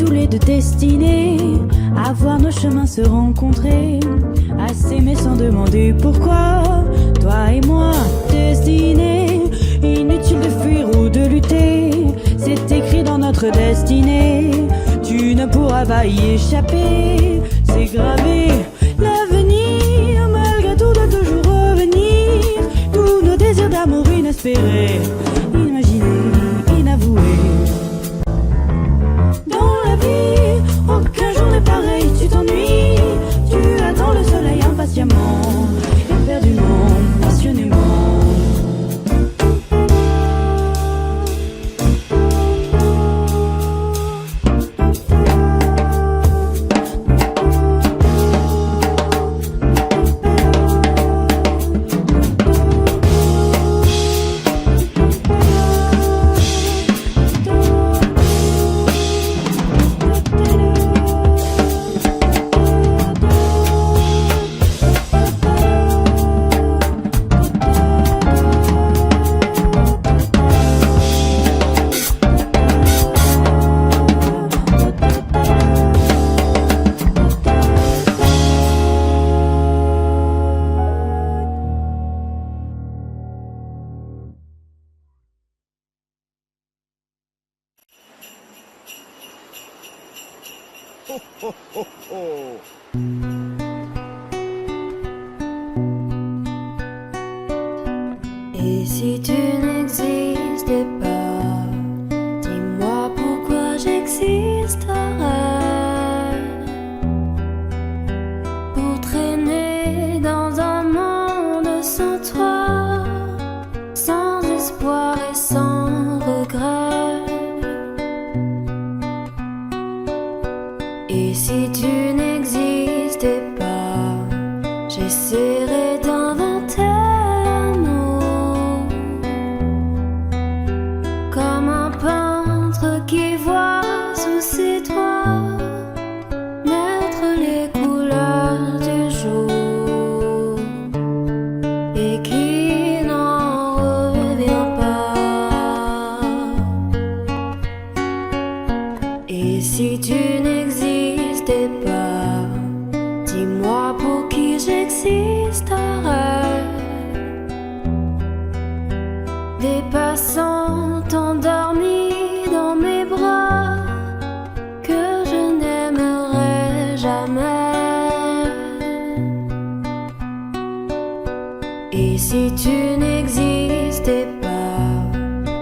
tous les deux destinés à voir nos chemins se rencontrer, à s'aimer sans demander pourquoi. Toi et moi, destinés, inutile de fuir ou de lutter, c'est écrit dans notre destinée, tu ne pourras pas y échapper, c'est gravé. L'avenir, malgré tout, doit toujours revenir, tous nos désirs d'amour inespérés, imaginés, inavoués. Dans la vie, aucun jour n'est pareil, tu t'ennuies, tu attends le soleil impatiemment, éperdument, passionnément. Et si tu n'existais pas, dis-moi pourquoi j'existerais. Pour traîner dans un monde sans toi, sans espoir et sans regret. Et si tu n'existais pas, j'essaierais d'inventer un mot, comme un peintre qui voit sous ses doigts naître les couleurs du jour et qui n'en revient pas. Et si tu n'existais pas, dis-moi pour qui j'existerais. Des passants endormis dans mes bras que je n'aimerais jamais. Et si tu n'existais pas,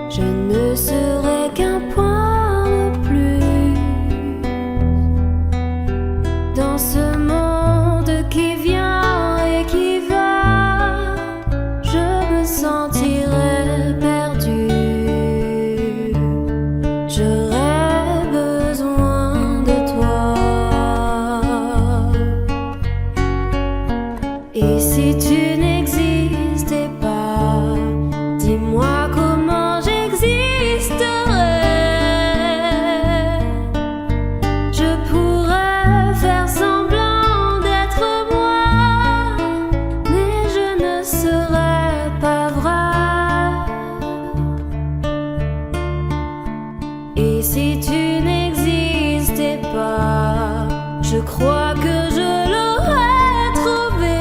je ne serais qu'un point de plus dans ce monde qui vient et qui va. Je me sentirais perdu, j'aurais besoin de toi. Et si tu n'existais pas, dis-moi comment j'existerais. Je pourrais faire semblant d'être moi, mais je ne serais pas vrai. Et si tu n'existais pas, je crois que je l'aurais trouvé,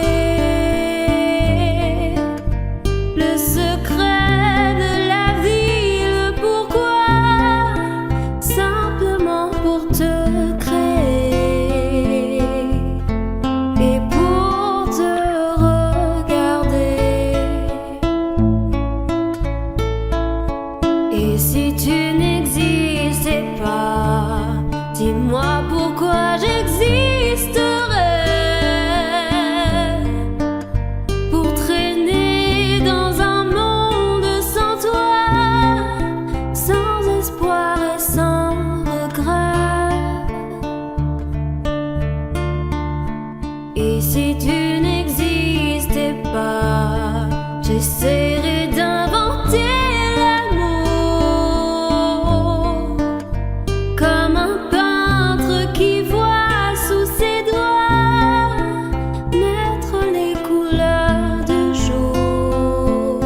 le secret de la vie, le pourquoi, simplement pour te créer et pour te regarder. Et si tu n'existais pas, dis-moi pourquoi j'existerais. Pour traîner dans un monde sans toi, sans espoir et sans regret. Et si tu n'existais pas, j'essaierais d'inventer l'amour, comme un peintre qui voit sous ses doigts naître les couleurs du jour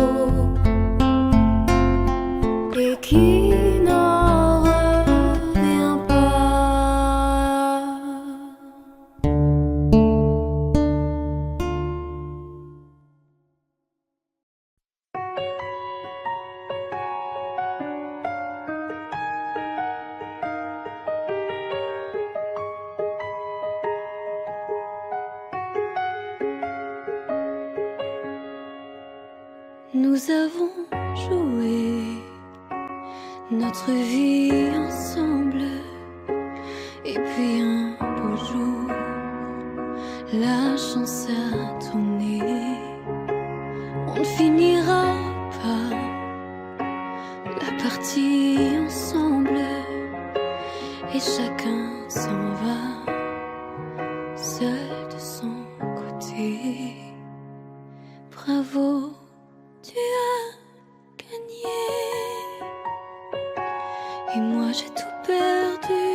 et qui n'en revient pas. nous avons joué notre vie ensemble. Et puis un beau jour, la chance a tourné. On ne finira pas la partie ensemble. Et chacun s'en va, seul de son côté. Bravo, tu as gagné. Et moi j'ai tout perdu.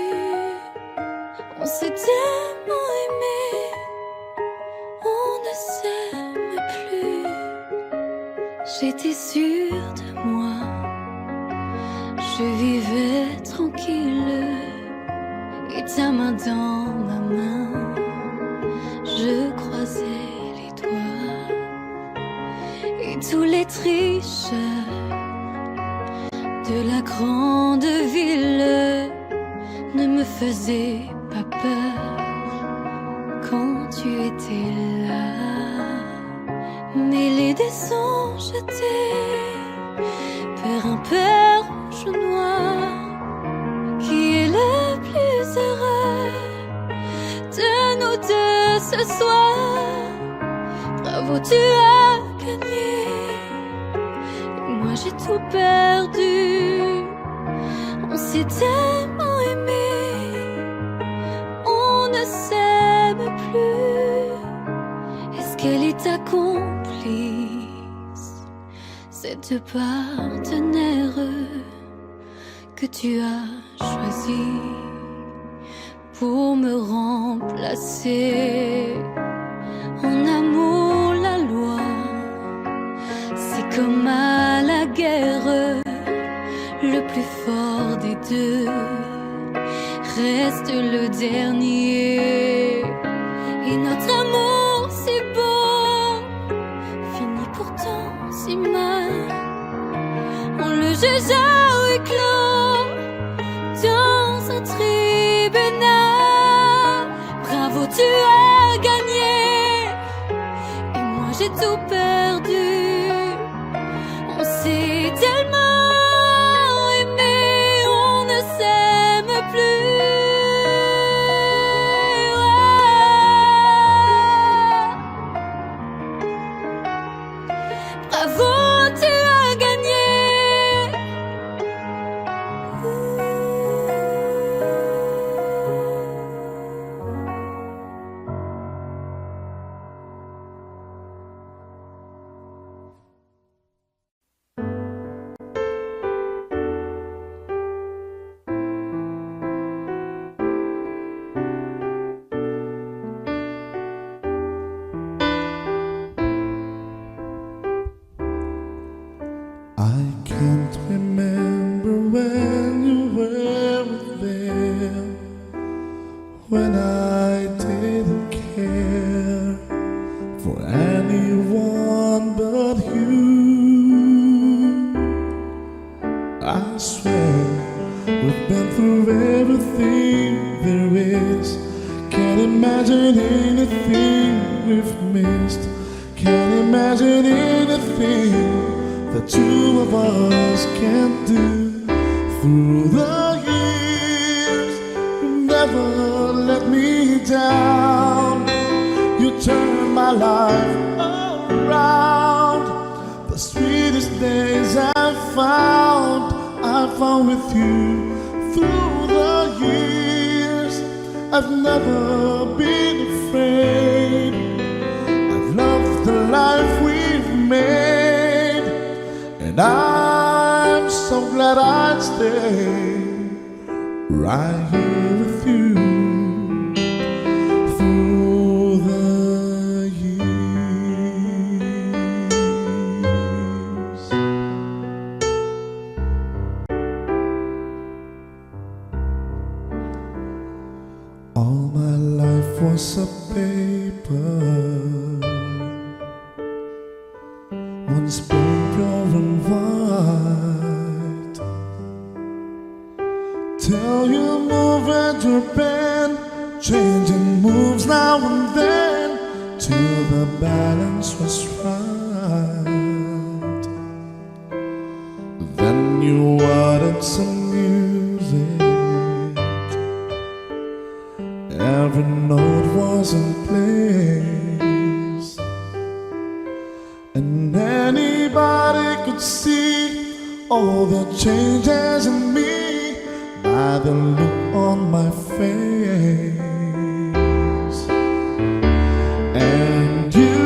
On s'est tellement aimé, on ne s'aime plus. J'étais sûre de moi, je vivais tranquille. Et ta main dans ma main, je croisais les doigts. Et tous les tricheurs de la grande ville ne me faisaient pas peur quand tu étais là. Mêlés des sons jetés vers un père rouge ou noir. Qui est le plus heureux de nous deux ce soir? Bravo, tu as gagné. Et moi j'ai tout perdu. On s'est tellement aimé, on ne s'aime plus. Est-ce qu'elle est ta complice, cette partenaire que tu as choisi pour me remplacer? En amour, la loi, c'est comme à la guerre, le plus fort des deux reste le dernier. Et notre amour si beau finit pourtant si mal. On le juge à huis clos dans un tribunal. Bravo, tu as gagné. Et moi j'ai tout perdu. On s'est tellement aimé, on ne s'aime plus. Ouais. Bravo, tu as gagné. I can't remember when you were there, when I didn't care for anyone but you. I swear we've been through everything there is. Can't imagine anything we've missed. Can't imagine anything the two of us can't do. Through the years, you never let me down. You turned my life around. The sweetest days I found with you. Through the years, I've never been afraid. I've loved the life we've made, and I'm so glad I'd stay right here with you through the years. All my life was a paper, once pure and white. Till you move at your bend, changing moves now and then, till the balance was right. Every note was in place, and anybody could see all the changes in me by the look on my face. And you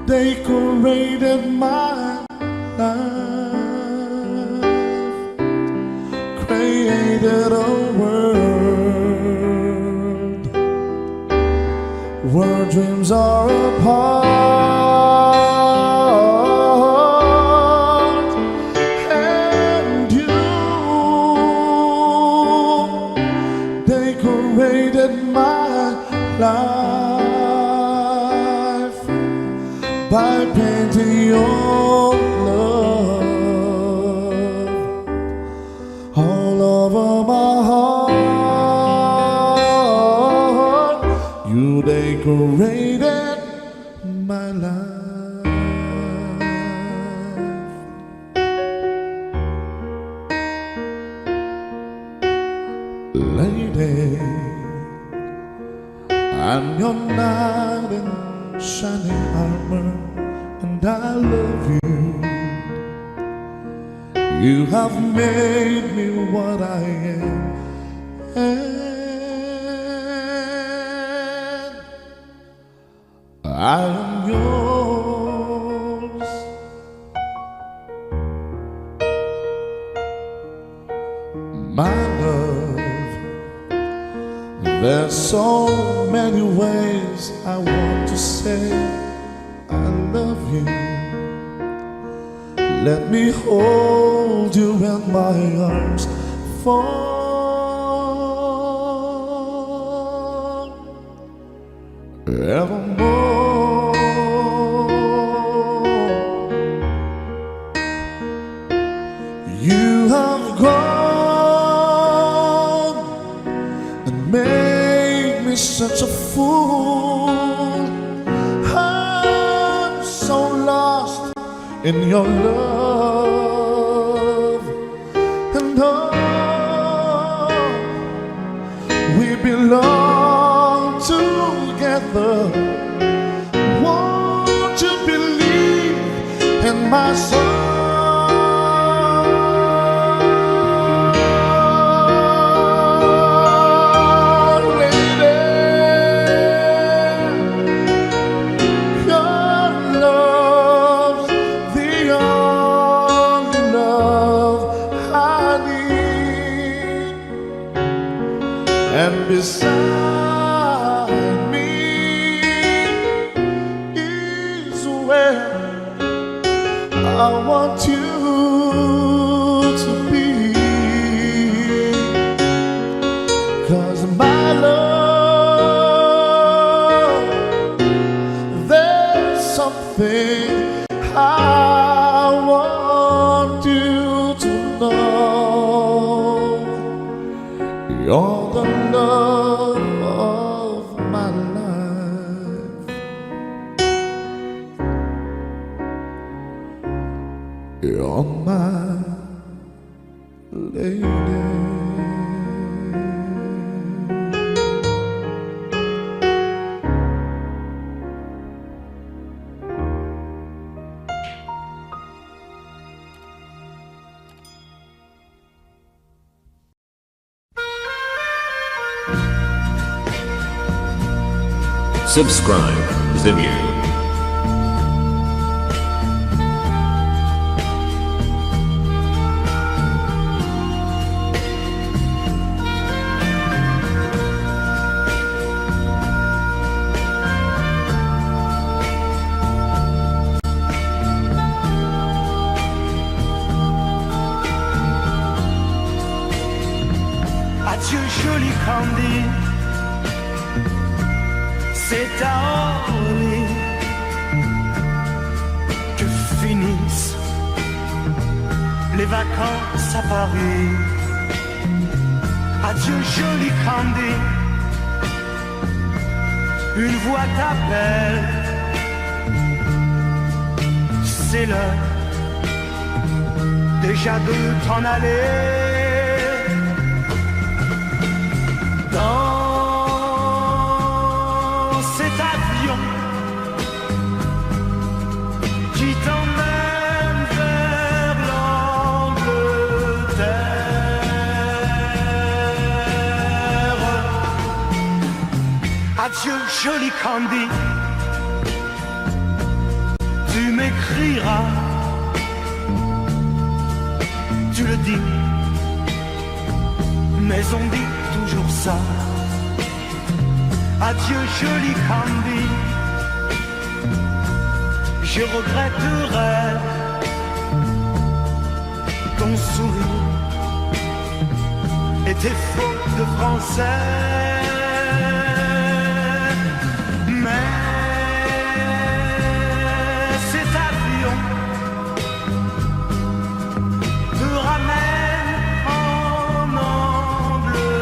decorated my life, created a world where dreams are apart. And you decorated my life by painting your love all over my heart. You decorated my life. Lady, I'm your knight in shining armor, and I love you. You have made me what I am, and I am yours. My love, there's so many ways I want to say I love you. Let me hold you in my arms forevermore. You have gone and made me such a fool. I'm so lost in your love, and oh, we belong together. Won't you believe in my soul? And beside me is where I want you to be. 'Cause my love, there's something I want you to know. You're the love of my life. You're my lady. Subscribe Zimyu. Adieu joli Candy, c'est à Orly que finissent les vacances à Paris. Adieu joli Candy, une voix t'appelle, c'est l'heure déjà de t'en aller. Adieu, joli Candy. Tu m'écriras, tu le dis, mais on dit toujours ça. Adieu, joli Candy. Je regretterai ton sourire et tes fautes de français. Mais cet avion te ramène en Angleterre.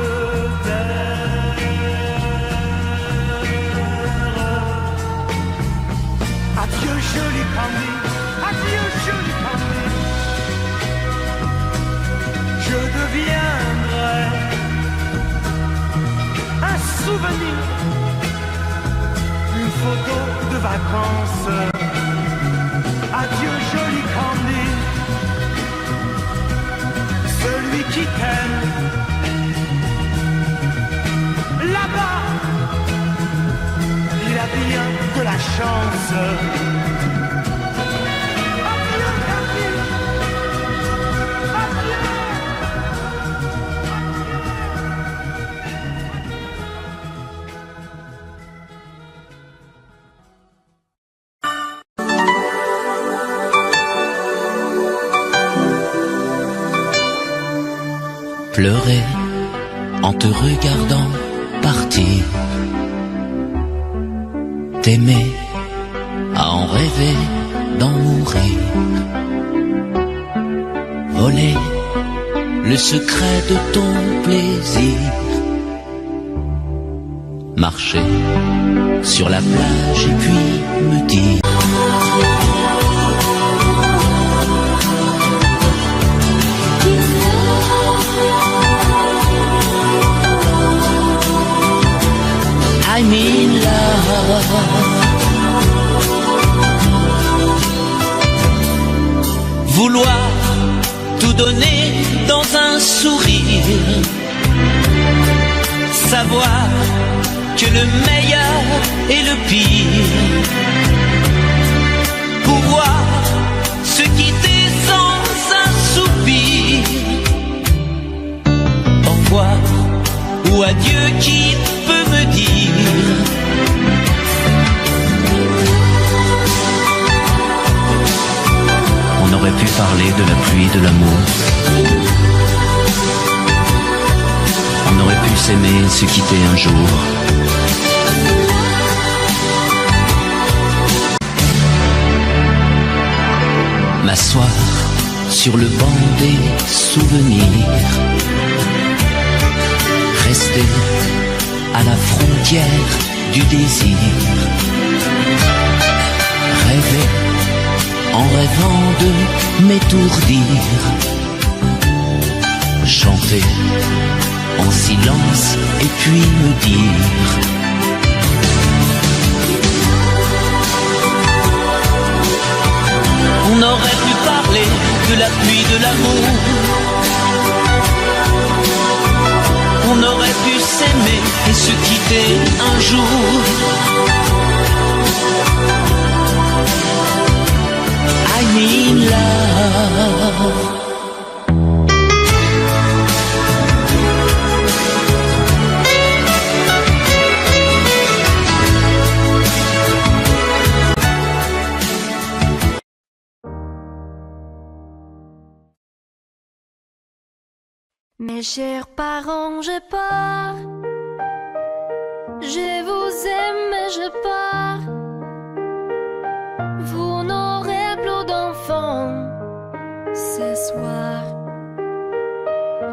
Adieu, joli Candy. Adieu, joli Candy. Je deviendrai un souvenir, une photo de vacances. Adieu, joli Candy. Celui qui t'aime là-bas, il a bien de la chance. Adieu, Candy. Adieu. Pleurer en te regardant partir, t'aimer à en rêver d'en mourir, voler le secret de ton plaisir, marcher sur la plage et puis me dire I'm in love. Vouloir tout donner dans un sourire, savoir que le meilleur est le pire, pouvoir se quitter sans un soupir, au revoir ou adieu qui peut me dire on aurait pu parler de la pluie, de l'amour, on aurait pu s'aimer, se quitter un jour. M'asseoir sur le banc des souvenirs, rester à la frontière du désir, rêver en rêvant de m'étourdir, chanter en silence et puis me dire on aurait pu parler de la pluie, de l'amour, on aurait pu s'aimer et se quitter un jour. I'm in love. Mes chers parents, je pars. Je vous aime, mais je pars. Vous n'aurez plus d'enfants ce soir.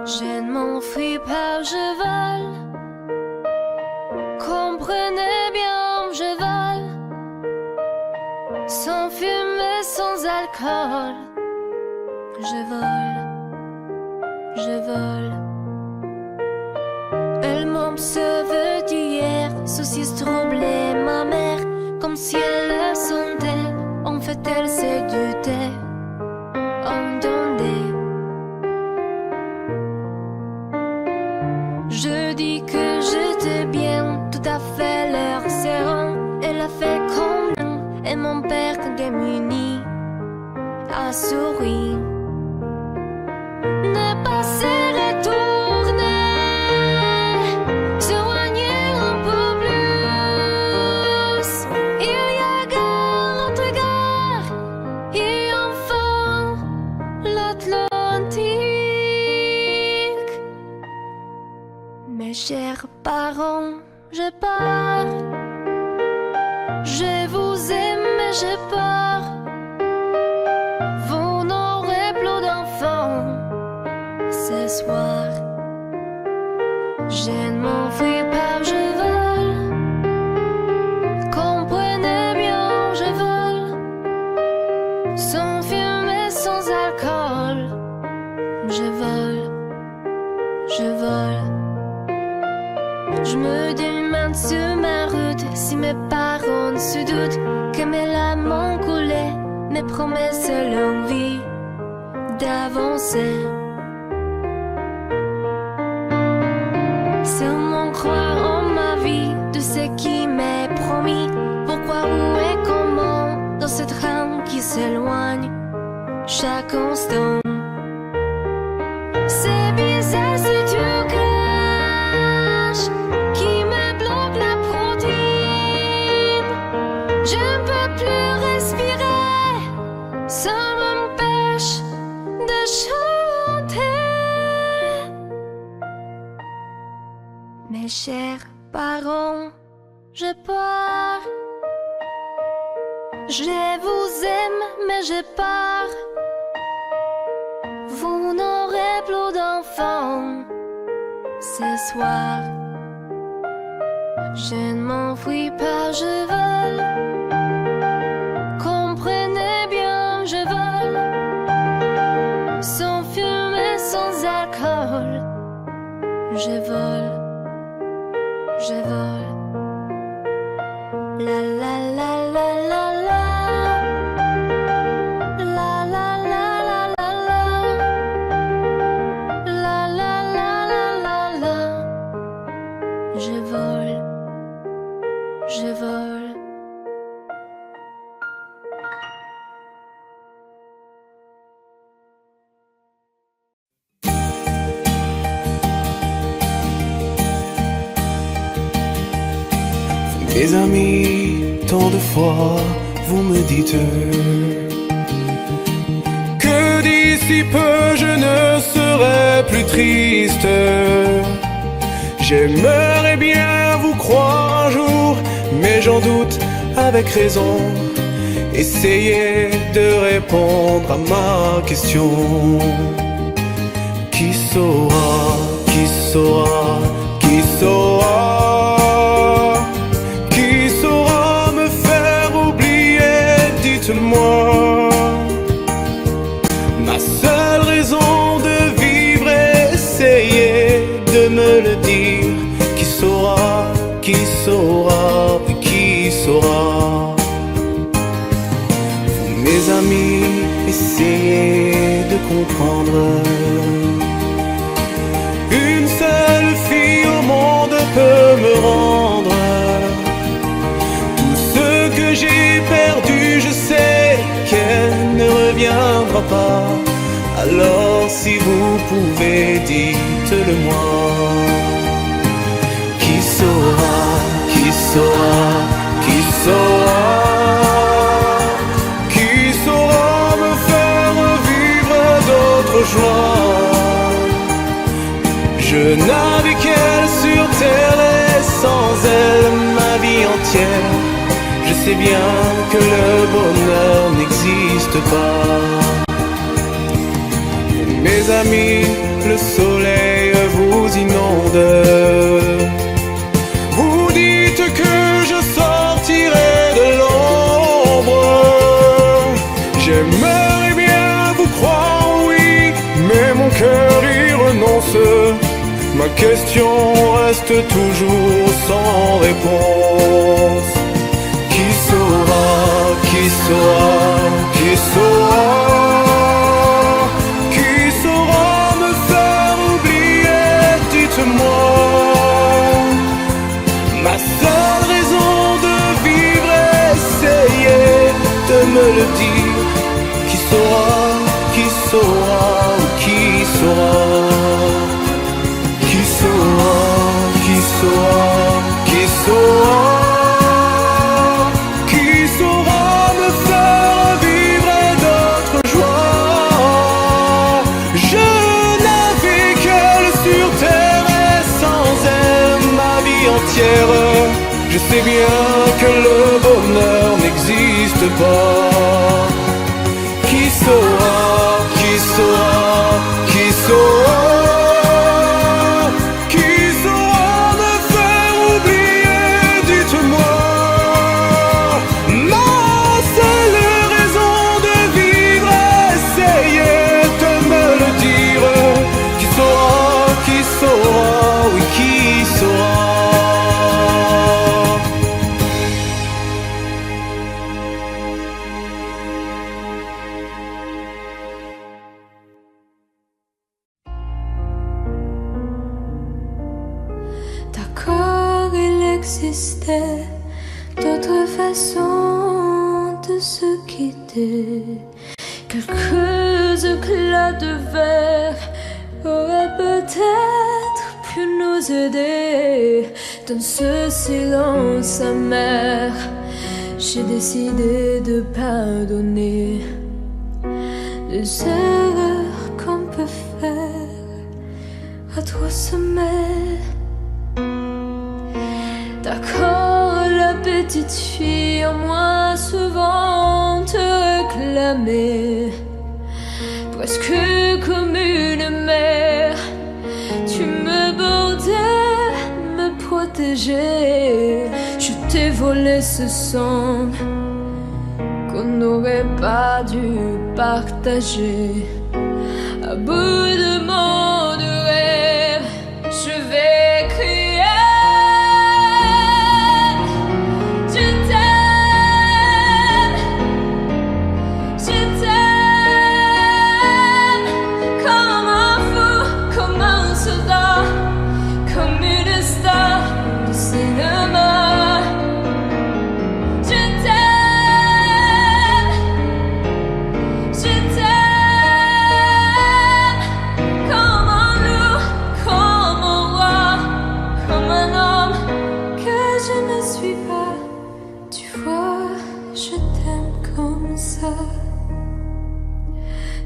Je ne m'enfuis pas, je vole. Comprenez bien, je vole. Sans fumée, sans alcool. Je vole. Je vole. Elle m'observe d'hier, saucisse troublée, ma mère, comme si elle le sentait. En fait, elle s'est dutée. Entendez. Je dis que j'étais bien, tout à fait l'air démunie à sourire. Ne pas se retourner, s'éloigner un peu plus. Il y a gare, l'autre gare, et enfin l'Atlantique. Mes chers parents, je pars. Je vous aime, mais j'ai peur. Vous n'aurez plus d'enfants ce soir. Je ne m'enfuis pas, je vole. Comprenez bien, je vole. Sans fumée, sans alcool. Je vole, je vole. Je me demande sur ma route si mes parents se doutent que mes larmes ont coulé, mes promesses l'envie d'avancer. Seulement croire en ma vie, de ce qui m'est promis. Pourquoi, où et comment, dans ce train qui s'éloigne chaque instant. C'est bizarre si tu craches, qui me bloque la protéine. Je ne peux plus respirer, ça m'empêche de chanter. Mes chers parents, je pars. Je vous aime, mais je pars. Vous n'aurez plus d'enfants ce soir. Je ne m'enfuis pas, je vole. Comprenez bien, je vole. Sans fumée, sans alcool. Je vole, je vole. La la la la la la. La la la la la la. La la la la la la. Je vole, je vole. Mes amis, tant de fois, vous me dites que d'ici peu je ne serai plus triste. J'aimerais bien vous croire un jour, mais j'en doute avec raison. Essayez de répondre à ma question. Qui saura, qui saura, qui saura? Moi, ma seule raison de vivre, essayez de me le dire. Qui saura, qui saura, qui saura? Vous, mes amis, essayez de comprendre. Une seule fille au monde peut me rendre tout ce que j'ai perdu. Je sais qu'elle ne reviendra pas. Alors si vous pouvez, dites-le moi. Qui saura, qui saura, qui saura? Qui saura me faire vivre d'autres joies? Je n'avais qu'elle sur terre et sans elle ma vie entière. Je sais bien que le bonheur n'existe pas. Mes amis, le soleil vous inonde. Vous dites que je sortirai de l'ombre. J'aimerais bien vous croire, oui, mais mon cœur y renonce. Ma question reste toujours sans réponse. Qui saura, qui saura, qui saura? Qui saura me faire oublier? Dites-moi. Ma seule raison de vivre, essayez de me le dire. Qui saura, qui saura, qui saura, qui saura, qui saura, qui saura, qui saura me faire vivre d'autres joies. Je n'avais qu'elle sur terre et sans elle ma vie entière. Je sais bien que le bonheur n'existe pas. Qui saura, qui saura, qui saura, qui saura me faire oublier, dites-moi. Ma seule raison de vivre, essayez de me le dire. Qui saura, oui qui saura. D'accord, il existait d'autres façons de se quitter. Quelques éclats de verre auraient peut-être pu nous aider. Dans ce silence amer, j'ai décidé de pardonner les erreurs qu'on peut faire à trois sommets. D'accord, la petite fille en moi souvent te réclamait, presque comme une mère. Tu me bordais, me protégeais. Je t'ai volé ce sang qu'on n'aurait pas dû partager. À bout de mots de rêve, je vais crier.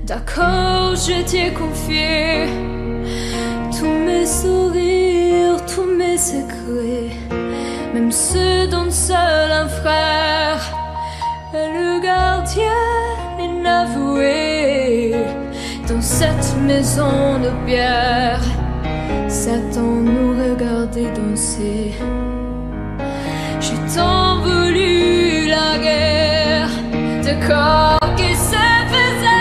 D'accord, je t'ai confié tous mes sourires, tous mes secrets, même ceux dont seul un frère est le gardien inavoué. Dans cette maison de pierre, Satan nous regardait danser. J'ai tant voulu la guerre de corps qui se faisait.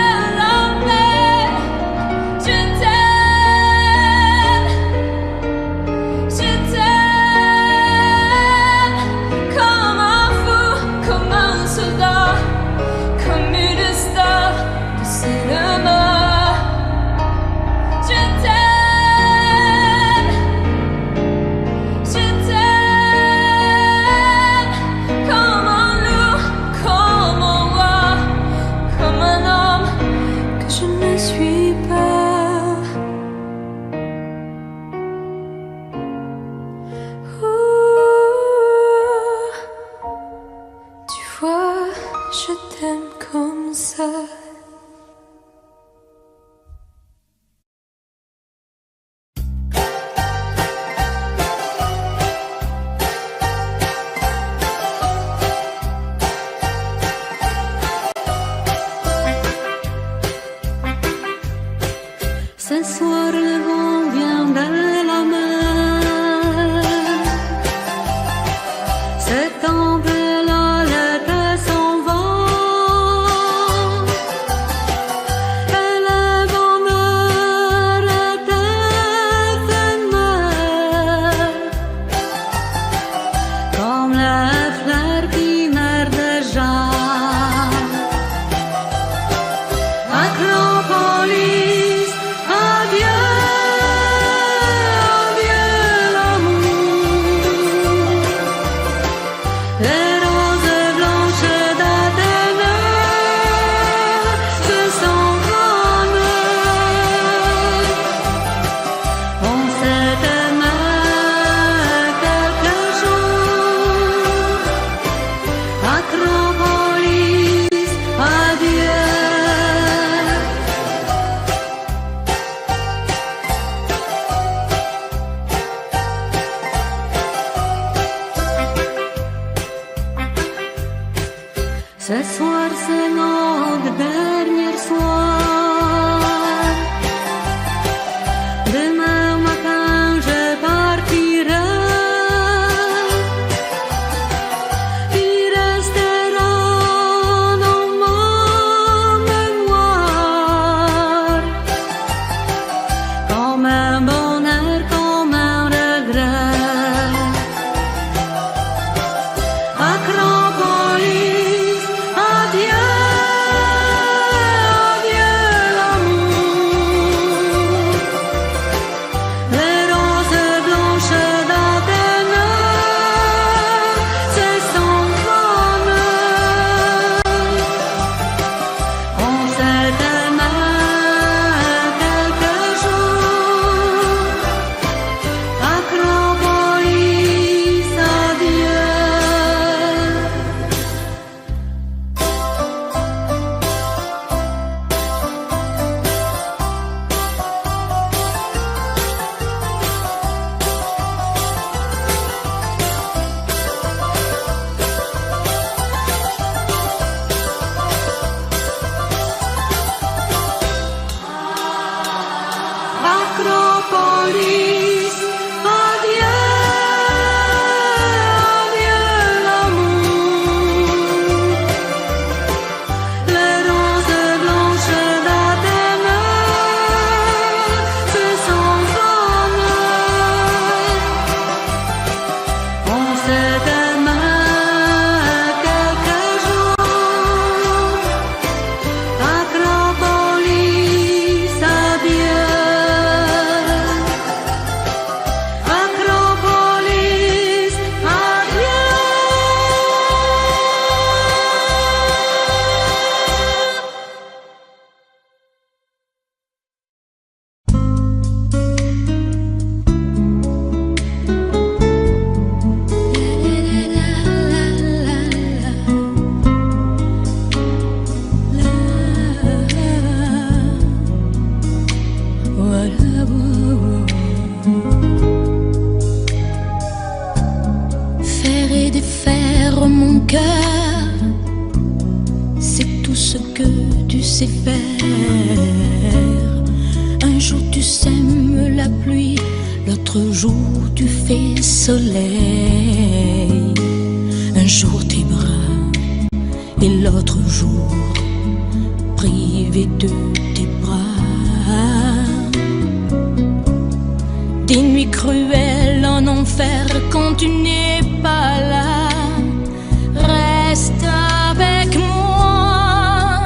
Ce soir c'est notre dernier soir. Demain matin je partirai. Il restera dans ma mémoire comme un bonheur, comme un regret. Acropolis, adieu, adieu l'amour. Les roses blanches d'Athènes, c'est son bonheur. On s'est aimé quelques jours. Acropolis, adieu. Acropolis, adieu, adieu l'amour. Les roses blanches d'Athènes, c'est son bonheur. On s'est aimé quelques jours. Acropolis, adieu. Acropolis, adieu. Faire et défaire mon cœur, c'est tout ce que tu sais faire. Un jour tu sèmes la pluie, l'autre jour tu fais soleil. Un jour tes bras et l'autre jour privé de tes bras. Des nuits cruelles en enfer quand tu n'es pas là. Reste avec moi,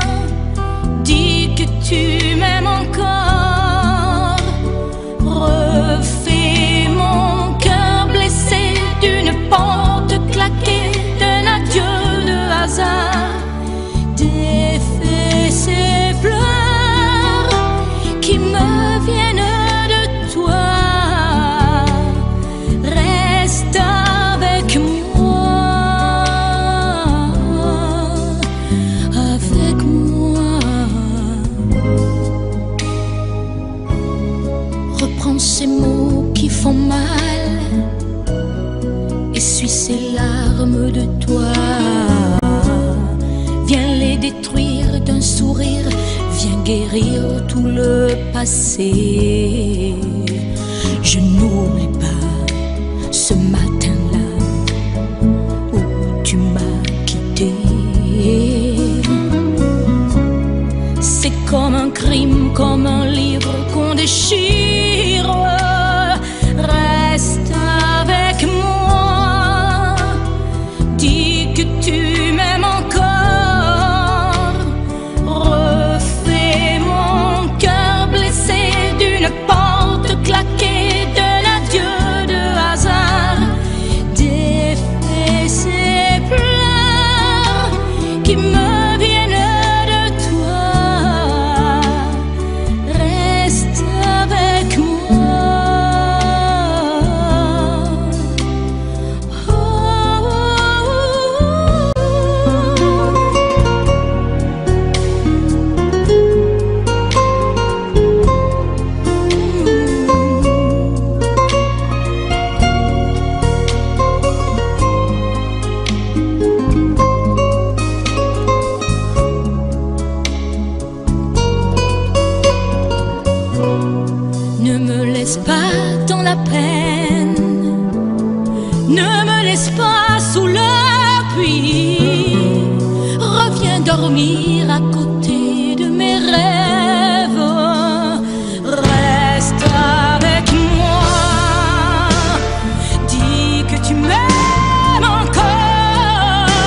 dis que tu m'aimes encore. Refais mon cœur blessé d'une porte claquée, d'un adieu de hasard. Défais ces pleurs qui me viennent de toi. Reste avec moi, avec moi. Reprends ces mots qui font mal, essuie ces larmes de toi. Viens les détruire d'un sourire, viens guérir tout le passé. Je n'oublie pas ce matin-là où tu m'as quitté. C'est comme un crime, comme un livre qu'on déchire. Reste avec moi, dis que tu m'aimes encore. Refais mon cœur blessé d'une porte claquée, d'un adieu laisse pas sous le puits. Reviens dormir à côté de mes rêves. Reste avec moi. Dis que tu m'aimes encore.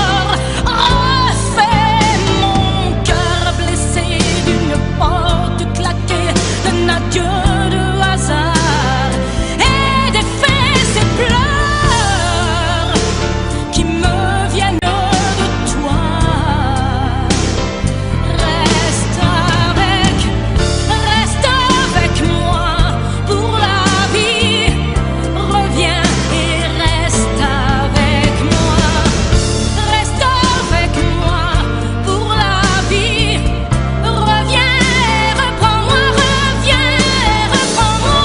Refais mon cœur blessé d'une porte claquée, d'un adieu de hasard et défais ces pleurs qui me viennent de toi. Reste avec moi pour la vie. Reviens et reste avec moi. Reste avec moi pour la vie. Reviens et reprends-moi, reviens et reprends-moi.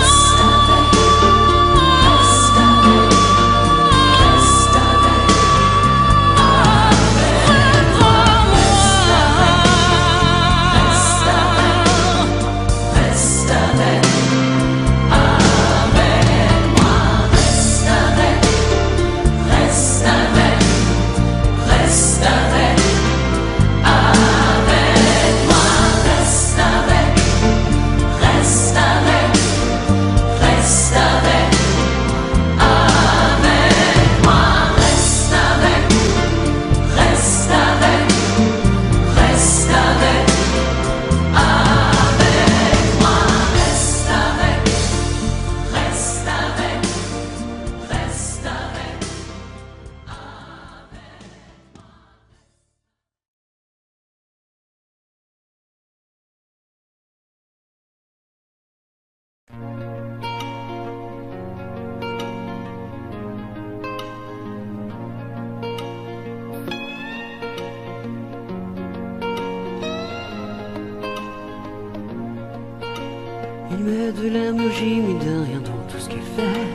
Il met de l'émoji, mais de rien dans tout ce qu'il fait.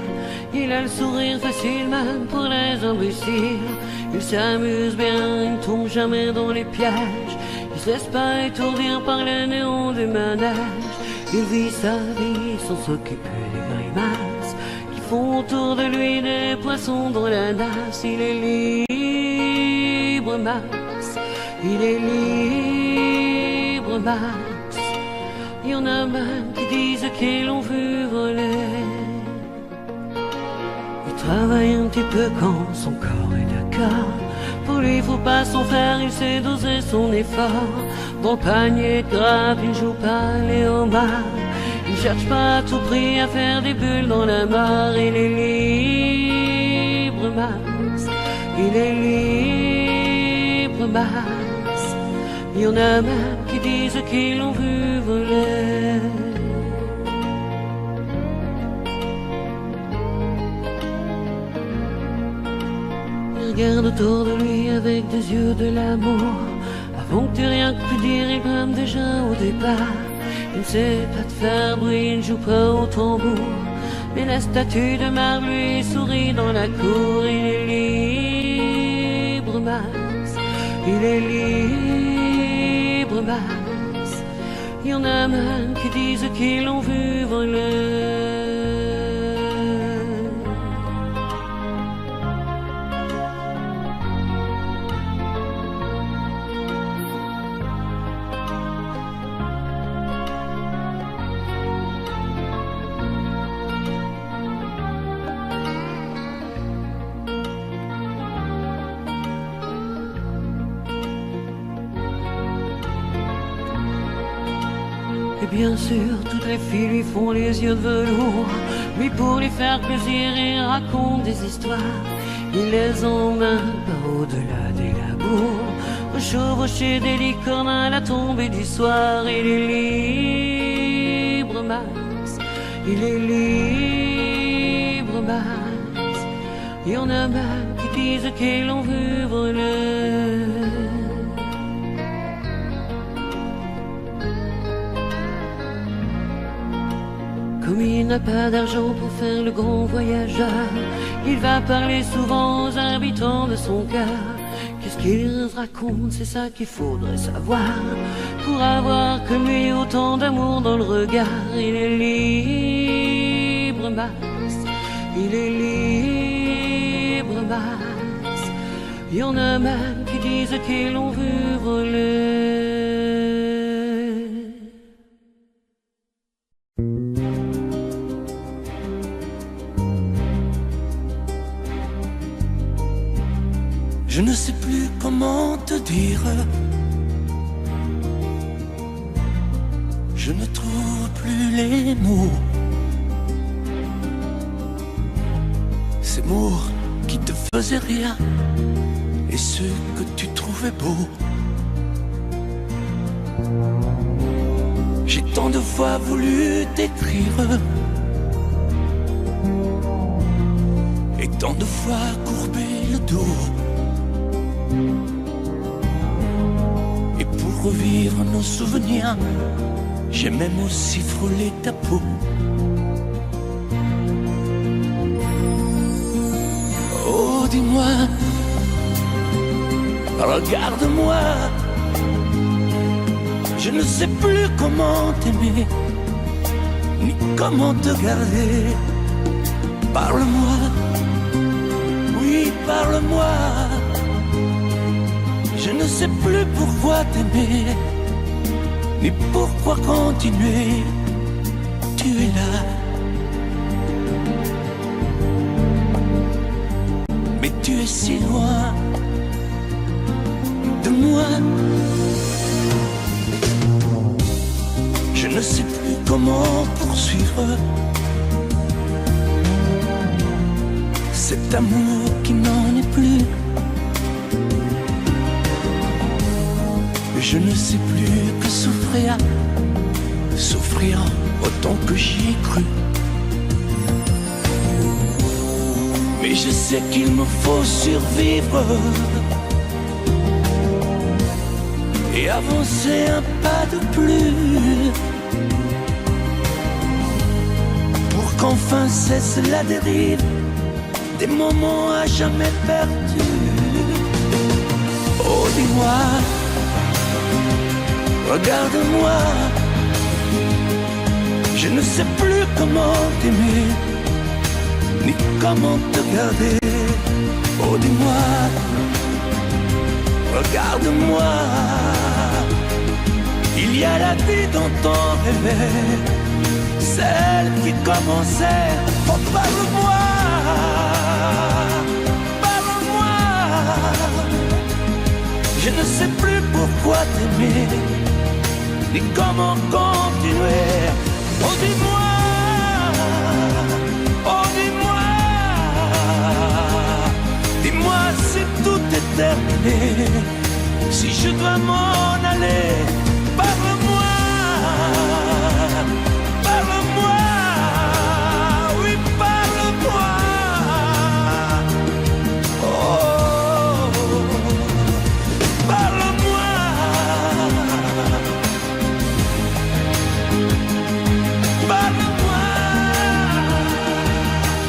Il a le sourire facile même pour les imbéciles. Il s'amuse bien, il ne tombe jamais dans les pièges. Il se laisse pas étourdir par les néons du manège. Il vit sa vie sans s'occuper des grimaces qui font autour de lui des poissons dans la nasse. Il est libre, Max. Il est libre, Max. Il y en a même qui disent qu'ils l'ont vu voler. Il travaille un petit peu quand son corps est d'accord. Pour lui, faut pas s'en faire, il sait doser son effort. Dans le panier de grappe, il joue pas les homards. Il cherche pas à tout prix à faire des bulles dans la mare. Il est libre, Max. Il est libre, Max. Il y en a même qui disent qu'ils l'ont vu voler. Il regarde autour de lui avec des yeux de l'amour. Avant que tu rien pu dire, il brame déjà au départ. Il ne sait pas te faire bruit, il ne joue pas au tambour. Mais la statue de marbre lui sourit dans la cour. Il est libre, Max. Il est libre, Max. Il y en a même qui disent qu'ils l'ont vu voler. Et bien sûr, toutes les filles lui font les yeux de velours. Lui, pour lui faire plaisir, il raconte des histoires. Il les emmène par au-delà des labours, chevaucher des licornes à la tombée du soir. Il est libre, Max. Il est libre, Max. Il y en a même qui disent qu'ils l'ont vu voler. Comme il n'a pas d'argent pour faire le grand voyageur, il va parler souvent aux habitants de son cœur. Qu'est-ce qu'il raconte, c'est ça qu'il faudrait savoir, pour avoir comme lui autant d'amour dans le regard. Il est libre, Max. Il est libre, ramasse. Il y en a même qui disent qu'ils l'ont vu voler. Je ne sais plus comment te dire. Je ne trouve plus les mots. Ces mots qui te faisaient rien et ceux que tu trouvais beaux. J'ai tant de fois voulu t'écrire et tant de fois courbé le dos. Et pour revivre nos souvenirs, j'ai même aussi frôlé ta peau. Oh, dis-moi, regarde-moi. Je ne sais plus comment t'aimer, ni comment te garder. Parle-moi, oui, parle-moi. Je ne sais plus pourquoi t'aimer, ni pourquoi continuer. Tu es là, mais tu es si loin de moi. Je ne sais plus comment poursuivre cet amour qui n'en est plus. Je ne sais plus que souffrir, souffrir autant que j'y ai cru. Mais je sais qu'il me faut survivre et avancer un pas de plus pour qu'enfin cesse la dérive des moments à jamais perdus. Oh, dis-moi, regarde-moi, je ne sais plus comment t'aimer, ni comment te garder. Oh, dis-moi, regarde-moi, il y a la vie dont on rêvait, celle qui commençait. Oh, parle-moi, parle-moi, je ne sais plus pourquoi t'aimer, ni comment continuer. Oh, dis-moi, oh, dis-moi, dis-moi si tout est terminé, si je dois m'en aller. Parle-moi, parle-moi, oui, parle-moi. Oh, parle-moi. Parle-moi,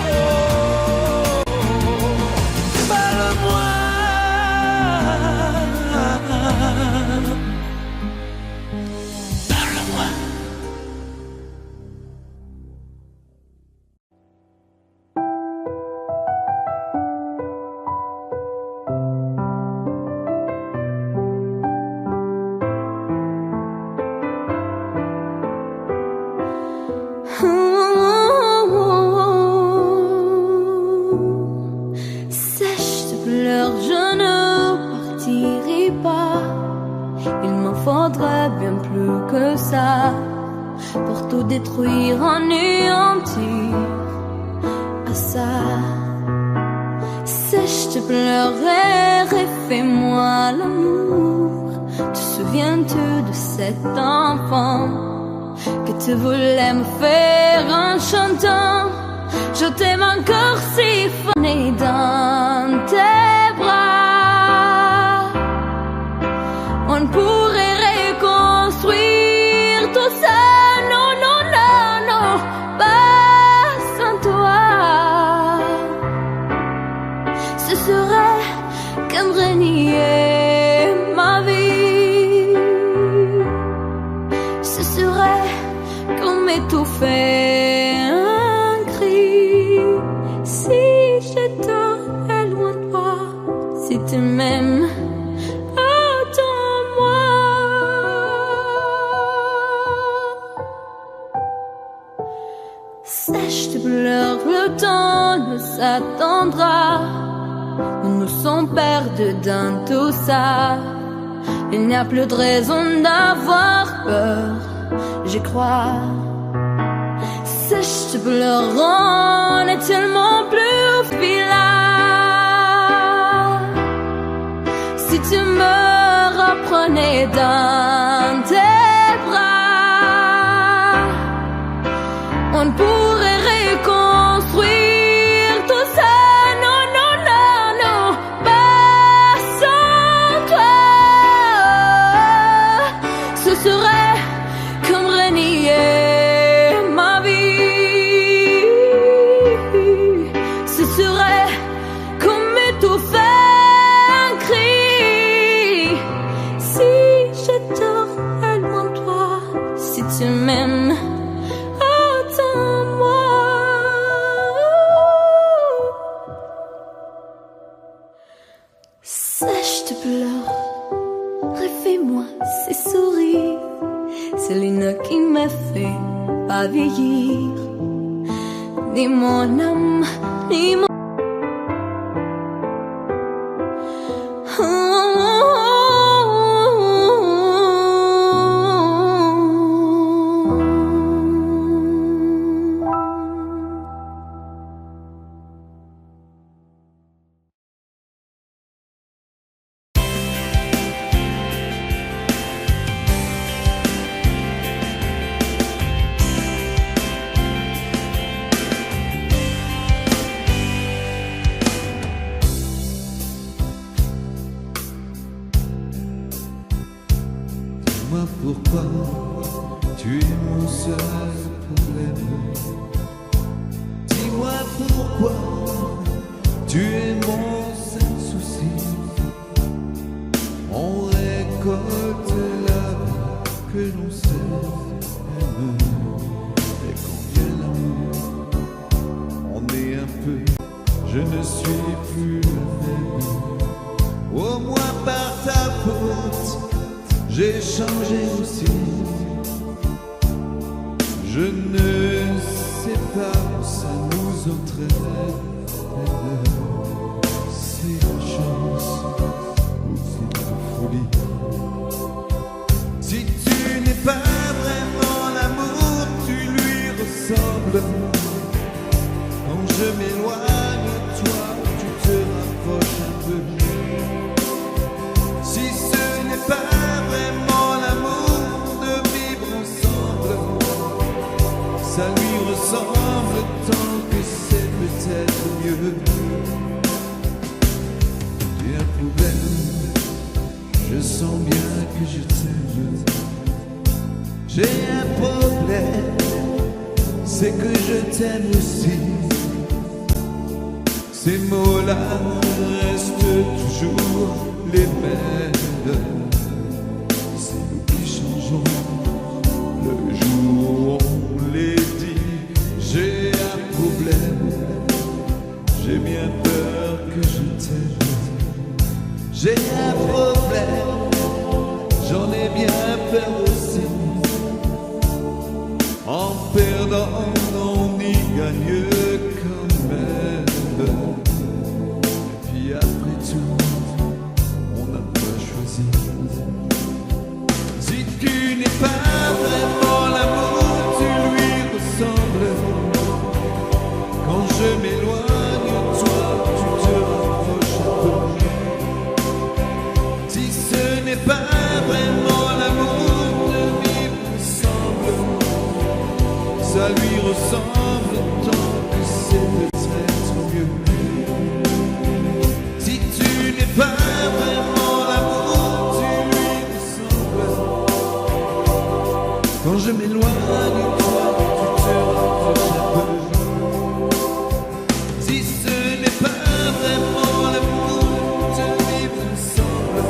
oh, parle-moi. Parle-moi. Sèche tes pleurs, je ne partirai pas. Il m'en faudrait bien plus que ça pour tout détruire, anéantir à ça. Sèche tes pleurs et refais-moi l'amour. Te souviens-tu de cet enfant que tu voulais me faire en chantant? Je t'aime encore siphonné dans tes bras. On pourrait reconstruire tout ça. Non, non, non, non, pas sans toi. Ce serait comme renier ma vie. Ce serait comme étouffer un cri si je te temps ne s'attendra. Nous nous sommes perdus dans tout ça. Il n'y a plus de raison d'avoir peur, j'y crois. Sèche, pleurant, n'est tellement plus là. Si tu me reprenais dans tes bras, on pourrait reconstruire tout ça. Non, non, non, non, pas sans toi. Ce serait comme renier ma vie. Ce serait comme étouffer un cri. Si j'étais loin de toi, si tu m'aimes, attends-moi. Sèche, te pleure, refais-moi ces sourires. C'est l'une qui me fait pas vieillir. Ni mon âme, ni mon... Dis-moi pourquoi tu es mon seul problème. Dis-moi pourquoi tu es mon seul souci. On récolte la vie que l'on sème. Et quand vient l'amour, on est un peu. Je ne suis plus le même. Au moins par ta faute, j'ai changé aussi. Je ne sais pas où ça nous entraîne. C'est la chance ou c'est la folie. Si tu n'es pas vraiment l'amour, tu lui ressembles. Quand je m'éloigne de toi, tu te rapproches un peu. Si ce n'est pas vraiment l'amour de vivre ensemble, ça lui ressemble tant que c'est peut-être mieux. J'ai un problème, je sens bien que je t'aime. J'ai un problème, c'est que je t'aime aussi. Ces mots-là restent toujours les mêmes. C'est nous qui changeons le jour où on les dit. J'ai un problème, j'ai bien peur que je t'aime. J'ai un problème, j'en ai bien peur aussi. En perdant, on y gagne quand même. Et puis après tout, on n'a pas choisi. Si tu n'es pas vraiment l'amour, tu lui ressembles. Quand je m'éloigne de toi, tu te rapproches un peu. Si ce n'est pas vraiment l'amour de vivre ensemble, ça lui ressemble tant que c'est peut-être mieux. Si tu n'es pas vraiment l'amour, tu lui ressembles. Quand je m'éloigne de toi, tu te rapproches un peu. Si ce n'est pas vraiment l'amour de vivre ensemble,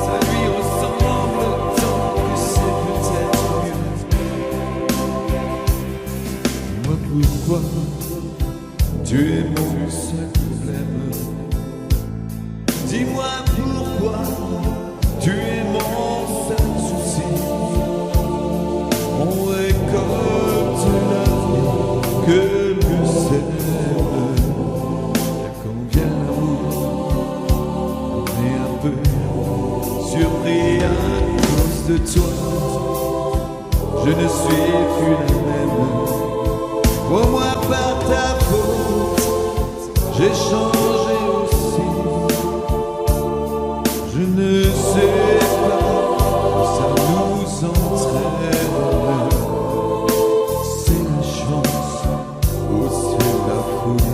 ça lui ressemble tant que c'est peut-être mieux. Dis-moi pourquoi tu es mon seul problème. Dis-moi pourquoi tu es mon seul souci. On récolte la vie que l'on de toi, je ne suis plus la même. Au moins par ta faute, j'ai changé aussi. Je ne sais pas où ça nous entraîne. C'est la chance ou c'est la folie.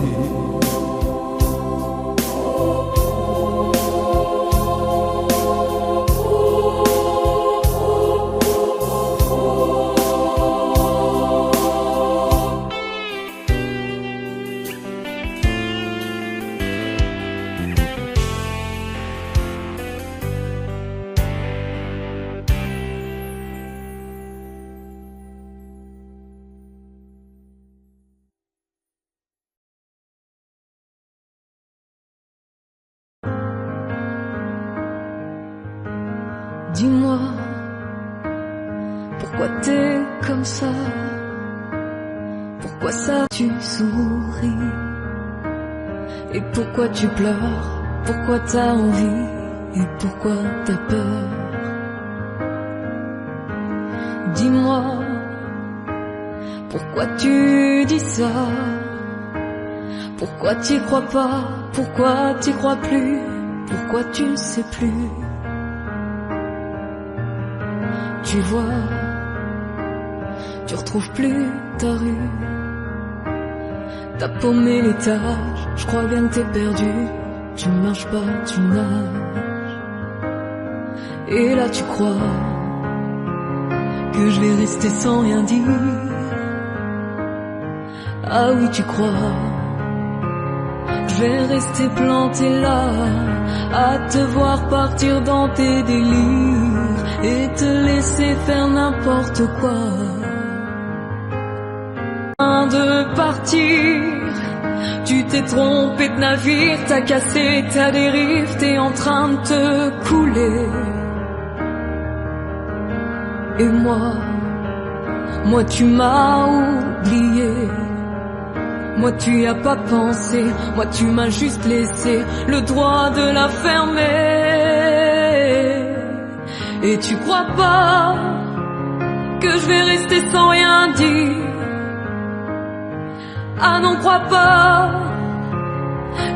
Dis-moi, pourquoi t'es comme ça? Pourquoi ça tu souris? Et pourquoi tu pleures? Pourquoi t'as envie? Et pourquoi t'as peur? Dis-moi, pourquoi tu dis ça? Pourquoi t'y crois pas? Pourquoi t'y crois plus? Pourquoi tu ne sais plus? Tu vois, tu retrouves plus ta rue. T'as paumé l'étage, je crois bien que t'es perdu. Tu marches pas, tu nages. Et là tu crois que je vais rester sans rien dire. Ah oui tu crois, je vais rester planté là, à te voir partir dans tes délires et te laisser faire n'importe quoi. De partir, tu t'es trompé de navire, t'as cassé ta dérive, t'es en train de te couler. Et moi tu m'as oublié. Moi tu y as pas pensé, moi tu m'as juste laissé le droit de la fermer. Et tu crois pas que je vais rester sans rien dire? Ah non, crois pas,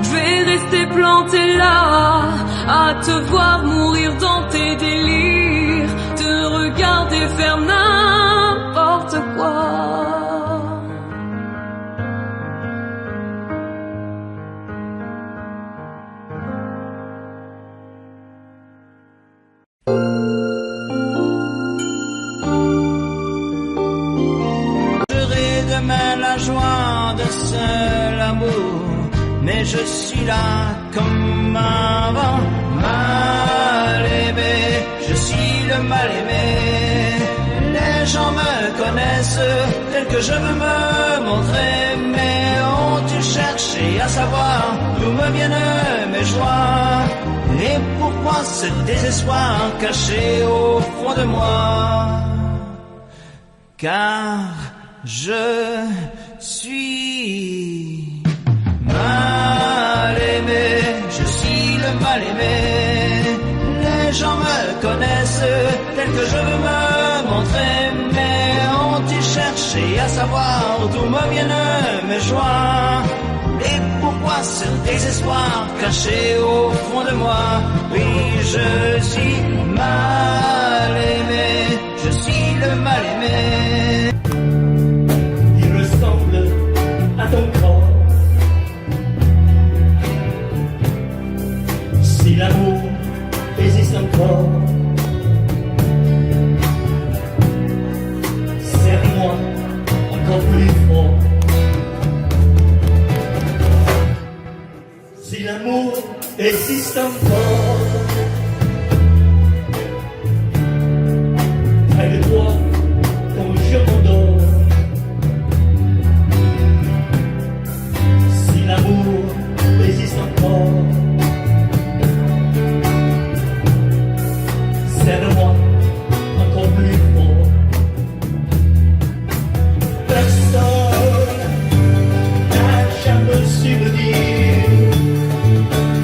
je vais rester planté là, à te voir mourir dans tes délires, te regarder faire n'importe quoi. Demain la joie de seul amour, mais je suis là comme avant, mal aimé, je suis le mal aimé. Les gens me connaissent tel que je veux me montrer, mais ont-tu cherché à savoir d'où me viennent mes joies? Et pourquoi ce désespoir caché au fond de moi? Car je suis mal aimé, je suis le mal aimé. Les gens me connaissent tel que je veux me montrer, mais ont-ils cherché à savoir d'où me viennent mes joies? Et pourquoi ce désespoir caché au fond de moi? Oui, je suis mal aimé, je suis le mal aimé. À ton corps, si l'amour existe encore, serre-moi encore plus fort. Si l'amour existe encore, près de toi quand je m'endors. L'amour existe encore. Serre-moi encore plus fort. Personne n'a jamais su me dire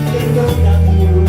que ton amour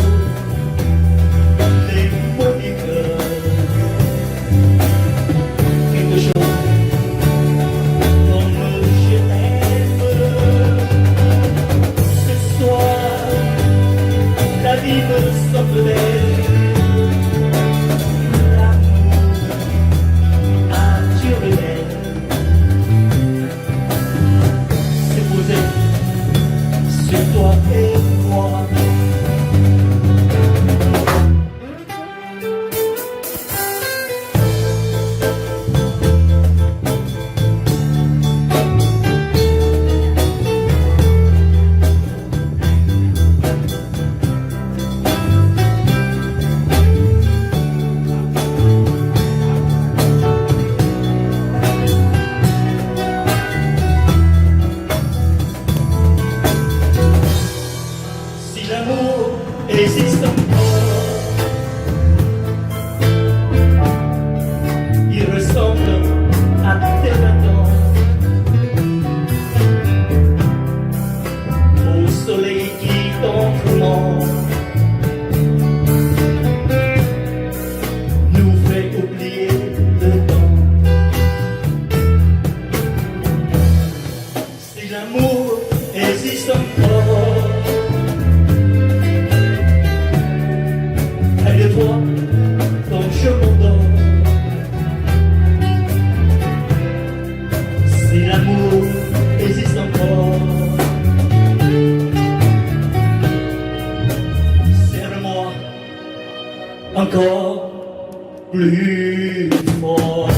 plus fort.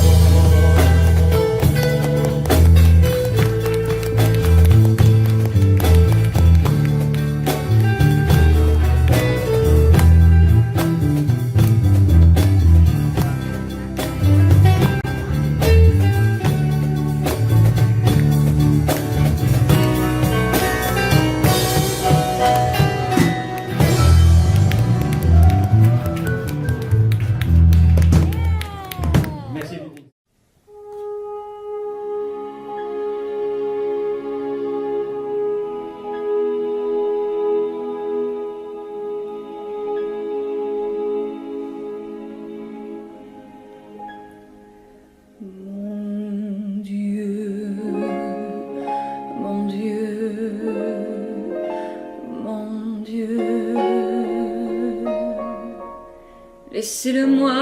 Merci beaucoup. Mon Dieu, mon Dieu, mon Dieu, laissez-le-moi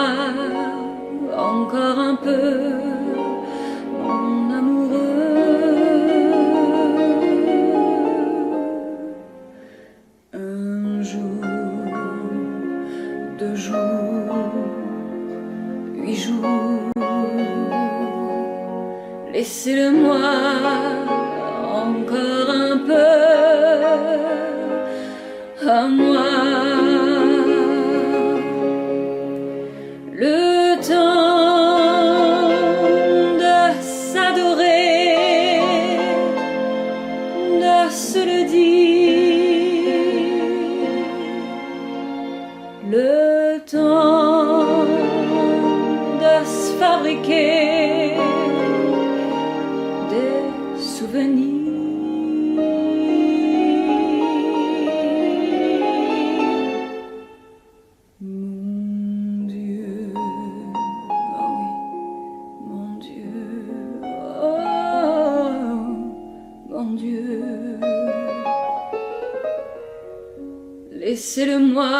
encore un peu, mon amoureux. Un jour, 2 jours, 8 jours, laissez-le-moi encore un peu à moi. Le temps de s'adorer, de se le dire, le temps de se fabriquer des souvenirs. Mon Dieu, ah oui, mon Dieu, oh, mon Dieu, laissez-le-moi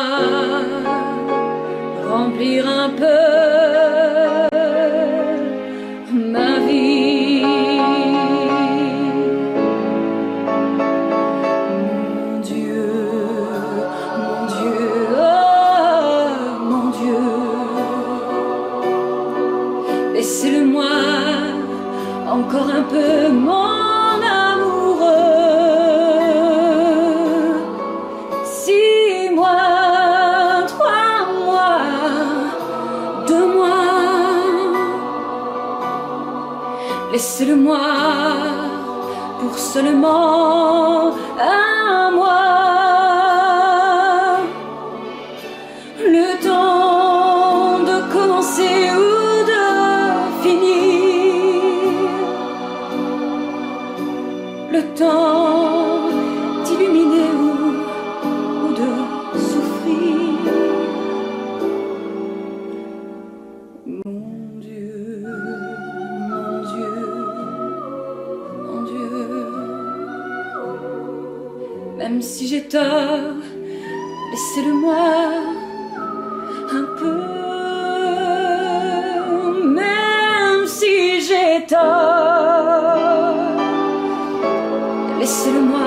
remplir un peu ma vie. Mon Dieu, mon Dieu, oh mon Dieu, laissez-le-moi encore un peu, mon amoureux. 6 mois, 3 mois, 2 mois, laissez-le-moi pour seulement un mois, le temps de commencer ou de finir, le temps d'illuminer ou de souffrir. Mon Dieu, mon Dieu, mon Dieu, même si j'ai tort, laissez-le-moi un peu. Même si j'ai tort, laissez-le-moi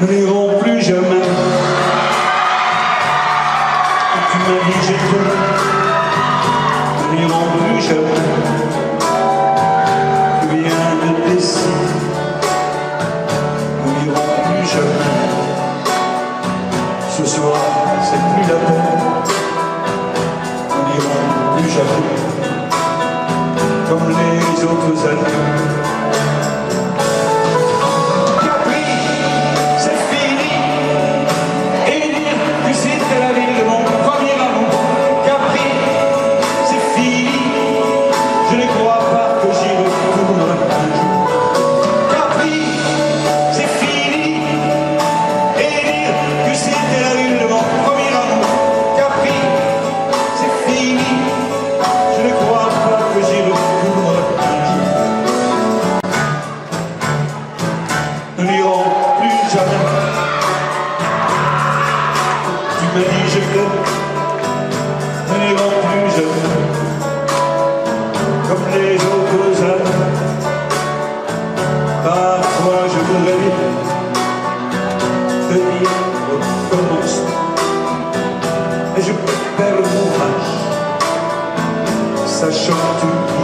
Nous n'irons plus jamais. Tu m'as dit je t'aime. Nous n'irons plus jamais. Tu viens de décider. Nous n'irons plus jamais. Ce soir, c'est plus la peine. Nous n'irons plus jamais. Comme les autres années. Capri, c'était, ne n'iront plus jamais, comme les autres âmes. Parfois je voudrais te dire recommence, mais je perds mon courage, sachant que tu